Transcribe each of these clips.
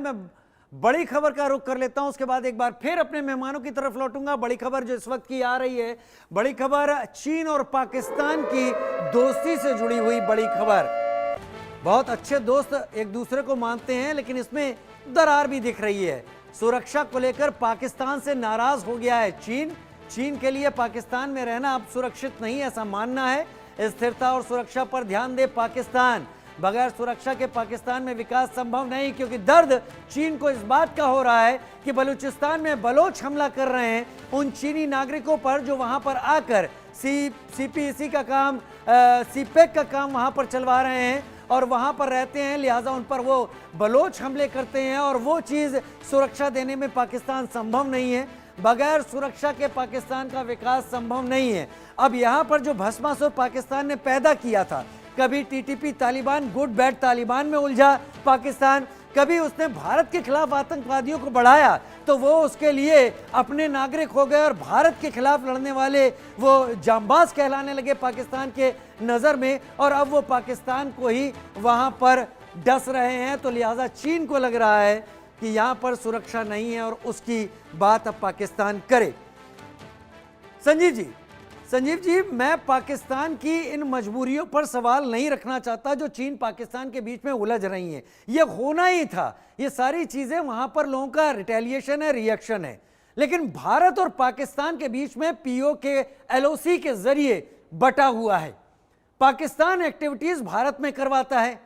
मैं बड़ी खबर का रुख कर लेता हूं, उसके बाद एक बार फिर अपने मेहमानों की तरफ लौटूंगा। बड़ी खबर जो इस वक्त की आ रही है, बड़ी खबर चीन और पाकिस्तान की दोस्ती से जुड़ी हुई बड़ी खबर। बहुत अच्छे दोस्त एक दूसरे को मानते हैं, लेकिन इसमें दरार भी दिख रही है। सुरक्षा को लेकर पाकिस्तान से नाराज हो गया है चीन के लिए पाकिस्तान में रहना अब सुरक्षित नहीं, ऐसा मानना है। स्थिरता और सुरक्षा पर ध्यान दे पाकिस्तान। बगैर सुरक्षा के पाकिस्तान में विकास संभव नहीं, क्योंकि दर्द चीन को इस बात का हो रहा है कि बलूचिस्तान में बलोच हमला कर रहे हैं उन चीनी नागरिकों पर जो वहां पर आकर सीपीसी का काम, सीपेक का काम वहां पर चलवा रहे हैं और वहां पर रहते हैं, लिहाजा उन पर वो बलोच हमले करते हैं और वो चीज़ सुरक्षा देने में पाकिस्तान संभव नहीं है। बगैर सुरक्षा के पाकिस्तान का विकास संभव नहीं है। अब यहाँ पर जो भस्मासुर पाकिस्तान ने पैदा किया था, कभी TTP Taliban, good bad Taliban में उलझा पाकिस्तान, कभी उसने भारत के खिलाफ आतंकवादियों को बढ़ाया तो वो उसके लिए अपने नागरिक हो गए और भारत के खिलाफ लड़ने वाले वो जांबाज कहलाने लगे पाकिस्तान के नज़र में, और अब वो पाकिस्तान को ही वहाँ पर डस रहे हैं। तो लिहाजा चीन को लग रहा है कि यहाँ पर सुरक्षा नहीं है और उसकी बात अब पाकिस्तान करे। संजीव जी, मैं पाकिस्तान की इन मजबूरियों पर सवाल नहीं रखना चाहता जो चीन पाकिस्तान के बीच में उलझ रही हैं। ये होना ही था, ये सारी चीज़ें वहाँ पर लोगों का रिटेलिएशन है, रिएक्शन है। लेकिन भारत और पाकिस्तान के बीच में पीओके एलओसी के जरिए बटा हुआ है। पाकिस्तान एक्टिविटीज़ भारत में करवाता है।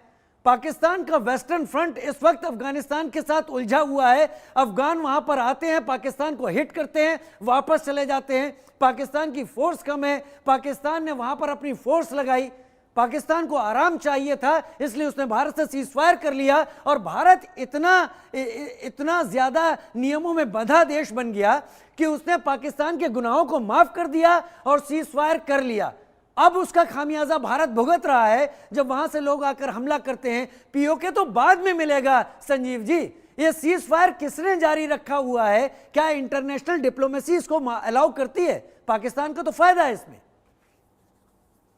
पाकिस्तान का वेस्टर्न फ्रंट इस वक्त अफगानिस्तान के साथ उलझा हुआ है। अफगान वहां पर आते हैं, पाकिस्तान को हिट करते हैं, वापस चले जाते हैं। पाकिस्तान की फोर्स कम है, पाकिस्तान ने वहां पर अपनी फोर्स लगाई। पाकिस्तान को आराम चाहिए था, इसलिए उसने भारत से सीजफायर कर लिया और भारत इतना ज्यादा नियमों में बंधा देश बन गया कि उसने पाकिस्तान के गुनाहों को माफ कर दिया और सीजफायर कर लिया। अब उसका खामियाजा भारत भुगत रहा है जब वहां से लोग आकर हमला करते हैं। पीओके तो बाद में मिलेगा। संजीव जी, ये सीज फायर किसने जारी रखा हुआ है? क्या इंटरनेशनल डिप्लोमेसी इसको अलाउ करती है? पाकिस्तान को तो फायदा है इसमें।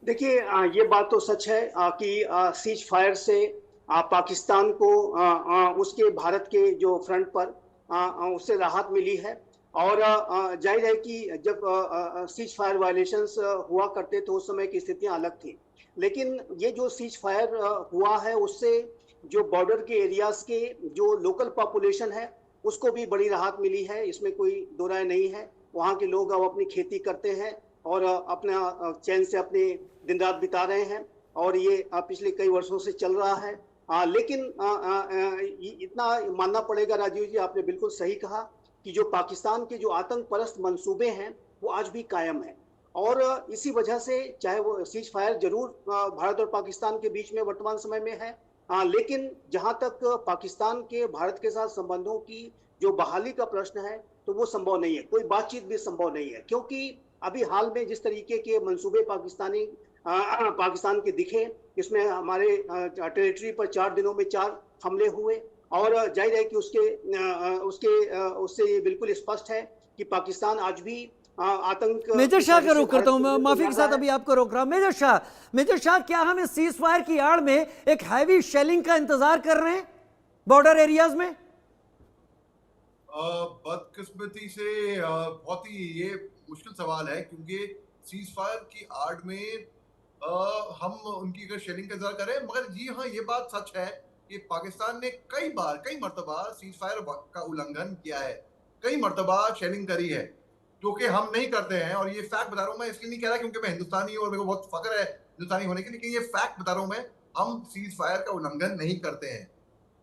देखिए, ये बात तो सच है कि सीज फायर से पाकिस्तान को उसके भारत के जो फ्रंट पर उससे राहत मिली है। और जाहिर है कि जब सीज फायर वायलेशंस हुआ करते थे उस समय की स्थितियां अलग थी, लेकिन ये जो सीज फायर हुआ है उससे जो बॉर्डर के एरियाज के जो लोकल पॉपुलेशन है उसको भी बड़ी राहत मिली है, इसमें कोई दो राय नहीं है। वहाँ के लोग अब अपनी खेती करते हैं और अपना चैन से अपने दिन रात बिता रहे हैं और ये पिछले कई वर्षों से चल रहा है। लेकिन इतना मानना पड़ेगा राजीव जी, आपने बिल्कुल सही कहा कि जो पाकिस्तान के जो आतंक परस्त मंसूबे हैं वो आज भी कायम है और इसी वजह से चाहे वो सीज फायर जरूर भारत और पाकिस्तान के बीच में वर्तमान समय में है, लेकिन जहां तक पाकिस्तान के भारत के साथ संबंधों की जो बहाली का प्रश्न है तो वो संभव नहीं है, कोई बातचीत भी संभव नहीं है। क्योंकि अभी हाल में जिस तरीके के मंसूबे पाकिस्तान के दिखे, इसमें हमारे टेरिटरी पर 4 दिनों में 4 हमले हुए और जाहिर है कि उससे ये बिल्कुल स्पष्ट है कि पाकिस्तान आज भी आतंक। मेजर शाह का रोक करता हूं, माफी के साथ अभी आपको रोक रहा हूं। मेजर शाह, क्या हम इस सीज फायर की आड़ में एक हैवी शेलिंग का इंतजार कर रहे हैं बॉर्डर एरियाज में? बदकिस्मती से बहुत ही ये मुश्किल सवाल है, क्योंकि सीज फायर की आड़ में हम उनकी अगर शेलिंग का इंतजार करें, मगर जी हाँ, ये बात सच है कि पाकिस्तान ने कई मर्तबा सीज फायर का उल्लंघन किया है, कई मर्तबा शेलिंग करी है, जो कि हम नहीं करते हैं। और ये फैक्ट बता रहा हूँ मैं, इसलिए नहीं कह रहा क्योंकि मैं हिंदुस्तानी हूँ और मेरे को बहुत फख्र है हिंदुस्तानी होने के, लेकिन ये फैक्ट बता रहा हूँ मैं, हम सीज फायर का उल्लंघन नहीं करते हैं।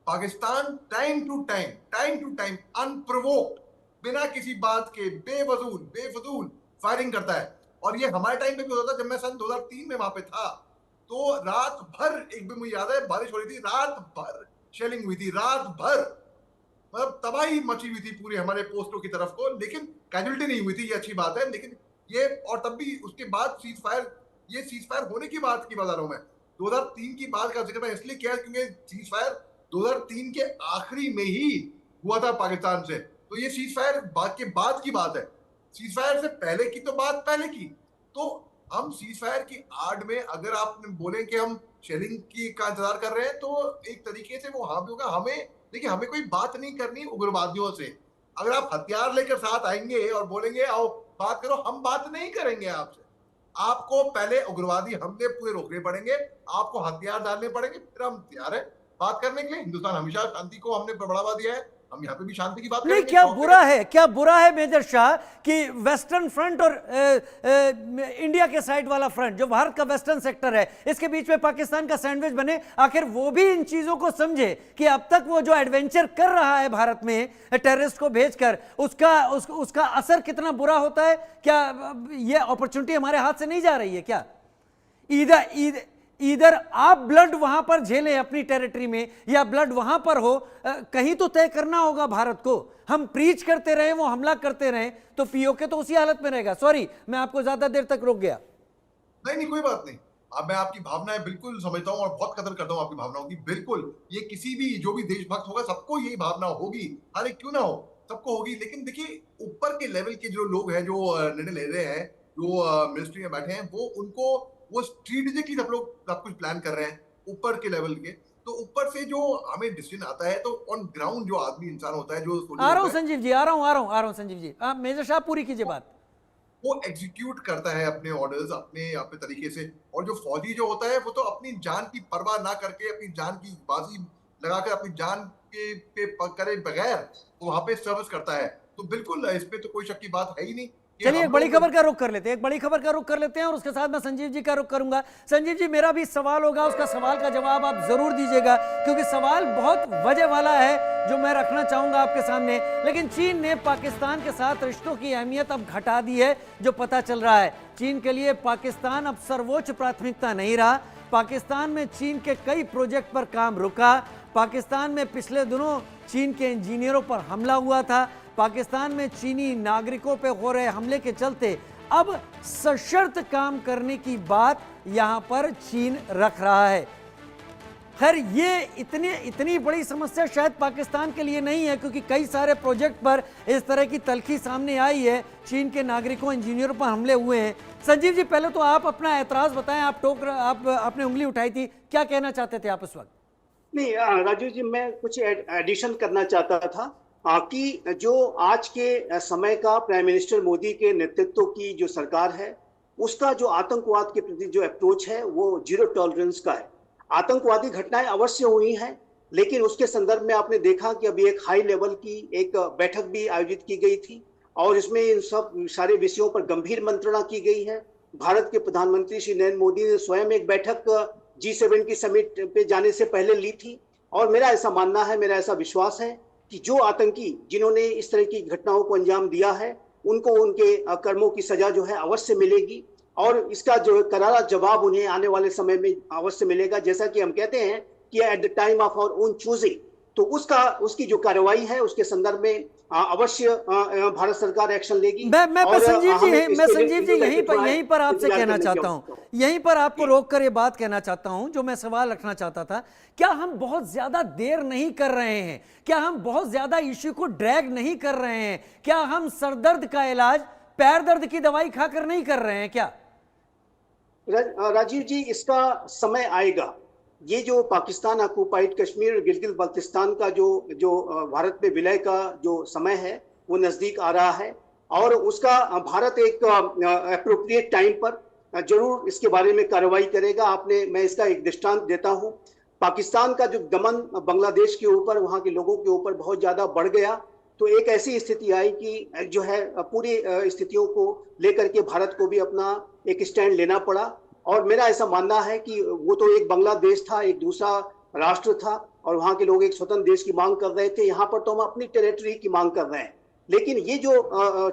Pakistan time to time unprovoked, बिना किसी बात के बेफजूल फायरिंग करता है। और ये हमारे टाइम पे भी होता था। जब मैं सन 2003 में वहां पे था तो रात भर, एक भी मुझे याद है, बारिश हो रही थी, रात भर शेलिंग हुई थी, रात भर, मतलब तबाही मची हुई थी पूरे हमारे पोस्टों की तरफ को, लेकिन कैजुअलिटी नहीं हुई थी, ये अच्छी बात है। लेकिन ये, और तब भी उसके बाद सीज फायर होने की बात की बता रहा हूं मैं। 2003 की बात का जिक्र मैं इसलिए किया क्योंकि सीज फायर 2003 के आखिरी में ही हुआ था पाकिस्तान से, तो ये सीज फायर बाद की बात है। सीज फायर से पहले की तो बात पहले की। तो हम सीज फायर की आड़ में अगर आप बोले कि हम शेलिंग की का इंतजार कर रहे हैं, तो एक तरीके से वो हाँ भी होगा। हमें देखिए हमें कोई बात नहीं करनी उग्रवादियों से। अगर आप हथियार लेकर साथ आएंगे और बोलेंगे आओ बात करो, हम बात नहीं करेंगे आपसे। आपको पहले उग्रवादी हमले पूरे रोकने पड़ेंगे, आपको हथियार डालने पड़ेंगे, फिर हम तैयार है बात करने के लिए। हिंदुस्तान हमेशा शांति को हमने बढ़ावा दिया है, हम यहाँ पे भी शांति की बात नहीं, करेंगे। क्या बुरा है मेजर शाह कि वेस्टर्न फ्रंट और इंडिया के साइड वाला फ्रंट जो भारत का वेस्टर्न सेक्टर है, इसके बीच में पाकिस्तान का सैंडविच बने? आखिर वो भी इन चीजों को समझे कि अब तक वो जो एडवेंचर कर रहा है भारत में टेररिस्ट को भेजकर, उसका असर कितना बुरा होता है? क्या ये अपॉर्चुनिटी हमारे हाथ से नहीं जा रही है क्या? इधर आप ब्लड वहां पर झेलें अपनी टेरिटरी में, या ब्लड वहां पर हो, कहीं तो तय करना होगा भारत को। हम प्रीच करते रहे, वो हमला करते रहे, तो पीओके तो उसी हालत में रहेगा। सॉरी, मैं आपको ज्यादा देर तक रोक गया। नहीं कोई बात नहीं। अब मैं आपकी भावनाएं बिल्कुल समझता हूं और बहुत कदर करता हूं आपकी भावनाओं की। बिल्कुल, ये किसी भी जो भी देशभक्त होगा सबको यही भावना होगी, अरे क्यों ना हो, सबको होगी। लेकिन देखिए ऊपर के लेवल के जो लोग हैं, जो निर्णय ले रहे हैं, जो मिनिस्ट्री में बैठे हैं, वो स्ट्रेटेजिकली सब कुछ प्लान कर रहे हैं ऊपर के लेवल के। तो ऊपर से जो हमें डिसीजन आता है, तो ऑन ग्राउंड जो आदमी इंसान होता है, जो आ रहा हूं संजीव जी, आ रहा हूं संजीव जी, आप मेजर साहब पूरी कीजिए बात। वो एग्जीक्यूट करता है अपने ऑर्डर्स अपने तरीके से। और जो फौजी जो होता है वो तो अपनी जान की परवाह ना करके, अपनी जान की बाजी लगाकर, अपनी जान पे करे बगैर वो वहां पे सर्विस करता है। तो बिल्कुल इस पे तो कोई शक की बात है ही नहीं। चलिए एक बड़ी खबर का रुख कर लेते हैं, और उसके साथ मैं संजीव जी का रुख करूंगा। संजीव जी, मेरा भी सवाल होगा, उसका सवाल का जवाब आप जरूर दीजिएगा, क्योंकि सवाल बहुत वजह वाला है जो मैं रखना चाहूंगा आपके सामने। लेकिन चीन ने पाकिस्तान के साथ रिश्तों की अहमियत अब घटा दी है, जो पता चल रहा है। चीन के लिए पाकिस्तान अब सर्वोच्च प्राथमिकता नहीं रहा। पाकिस्तान में चीन के कई प्रोजेक्ट पर काम रुका। पाकिस्तान में पिछले दिनों चीन के इंजीनियरों पर हमला हुआ था। पाकिस्तान में चीनी नागरिकों पर हो रहे हमले के चलते अब सशर्त काम करने की बात यहां पर चीन रख रहा है। खैर, ये इतनी बड़ी समस्या शायद पाकिस्तान के लिए नहीं है, क्योंकि कई सारे प्रोजेक्ट पर इस तरह की तलखी सामने आई है, चीन के नागरिकों, इंजीनियरों पर हमले हुए हैं। संजीव जी, पहले तो आप अपना एतराज बताएं। आप आपने उंगली उठाई थी, क्या कहना चाहते थे आप उस वक्त? नहीं राजू जी, मैं कुछ एडिशन करना चाहता था कि जो आज के समय का प्राइम मिनिस्टर मोदी के नेतृत्व की जो सरकार है, उसका जो आतंकवाद के प्रति जो अप्रोच है वो जीरो टॉलरेंस का है। आतंकवादी घटनाएं अवश्य हुई हैं, लेकिन उसके संदर्भ में आपने देखा कि अभी एक हाई लेवल की एक बैठक भी आयोजित की गई थी, और इसमें इन सब सारे विषयों पर गंभीर मंत्रणा की गई है। भारत के प्रधानमंत्री श्री नरेंद्र मोदी ने स्वयं एक बैठक G7 की समिट पे जाने से पहले ली थी। और मेरा ऐसा मानना है, मेरा ऐसा विश्वास है कि जो आतंकी जिन्होंने इस तरह की घटनाओं को अंजाम दिया है, उनको उनके कर्मों की सजा जो है अवश्य मिलेगी, और इसका जो करारा जवाब उन्हें आने वाले समय में अवश्य मिलेगा। जैसा कि हम कहते हैं कि at the time of our own choosing, तो उसकी जो कार्रवाई है उसके संदर्भ में अवश्य भारत सरकार एक्शन लेगी। मैं संजीव जी यहीं पर आपसे कहना चाहता हूं, यहीं पर आपको रोककर ये बात कहना चाहता हूं जो मैं सवाल रखना चाहता था। क्या हम बहुत ज्यादा देर नहीं कर रहे हैं? क्या हम बहुत ज्यादा इश्यू को ड्रैग नहीं कर रहे हैं? क्या हम सरदर्द का इलाज पैर दर्द की दवाई खाकर नहीं कर रहे हैं क्या? राजीव जी, इसका समय आएगा। ये जो पाकिस्तान ऑक्युपाइड कश्मीर और गिलगित बल्तिस्तान का जो भारत में विलय का जो समय है वो नजदीक आ रहा है, और उसका भारत एक एप्रोप्रिएट टाइम पर जरूर इसके बारे में कार्रवाई करेगा। मैं इसका एक दृष्टांत देता हूं। पाकिस्तान का जो दमन बांग्लादेश के ऊपर, वहां के लोगों के ऊपर बहुत ज्यादा बढ़ गया, तो एक ऐसी स्थिति आई कि जो है पूरी स्थितियों को लेकर के भारत को भी अपना एक स्टैंड लेना पड़ा। और मेरा ऐसा मानना है कि वो तो एक बांग्लादेश था, एक दूसरा राष्ट्र था, और वहां के लोग एक स्वतंत्र देश की मांग कर रहे थे। यहाँ पर तो हम अपनी टेरिटरी की मांग कर रहे हैं, लेकिन ये जो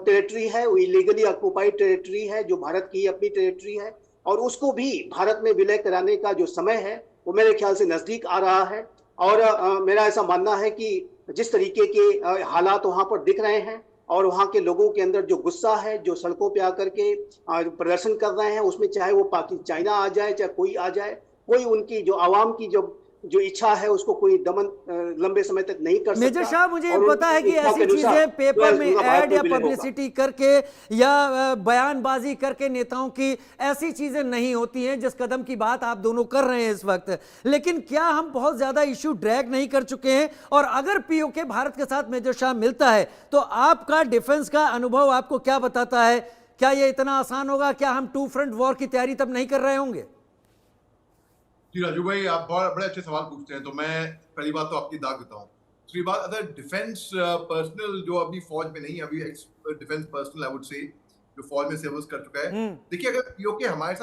टेरिटरी है वो इलीगली ऑक्युपाइड टेरिटरी है, जो भारत की अपनी टेरिटरी है, और उसको भी भारत में विलय कराने का जो समय है वो मेरे ख्याल से नजदीक आ रहा है। और मेरा ऐसा मानना है कि जिस तरीके के हालात वहां पर दिख रहे हैं, और वहां के लोगों के अंदर जो गुस्सा है, जो सड़कों पे आकर के प्रदर्शन कर रहे हैं, उसमें चाहे वो चाइना आ जाए, चाहे कोई आ जाए, कोई उनकी जो आवाम की जो जो इच्छा है उसको कोई दमन लंबे समय तक नहीं कर सकता। मेजर साहब, मुझे और पता है कि उनकी इच्छा के ऐसी अनुसार चीजें पेपर में उनका भारत ऐड या विलय होगा। पब्लिसिटी करके या बयानबाजी करके नेताओं की ऐसी चीजें नहीं होती हैं जिस कदम की बात आप दोनों कर रहे हैं इस वक्त। लेकिन क्या हम बहुत ज्यादा इश्यू ड्रैग नहीं कर चुके हैं? और अगर पीओके भारत के साथ मेजर शाह मिलता है तो आपका डिफेंस का अनुभव आपको क्या बताता है? क्या यह इतना आसान होगा? क्या हम टू फ्रंट वॉर की तैयारी तब नहीं कर रहे होंगे? जी राजू भाई, आप बहुत बड़े अच्छे सवाल पूछते हैं। तो मैं पहली बात तो आपकी दाग देता हूँ। दूसरी बात, अगर डिफेंस पर्सनल जो अभी फौज में नहीं, अभी x defence personal I would say, जो फौज में सर्विस कर चुका है, देखिए अगर पीओके हमारे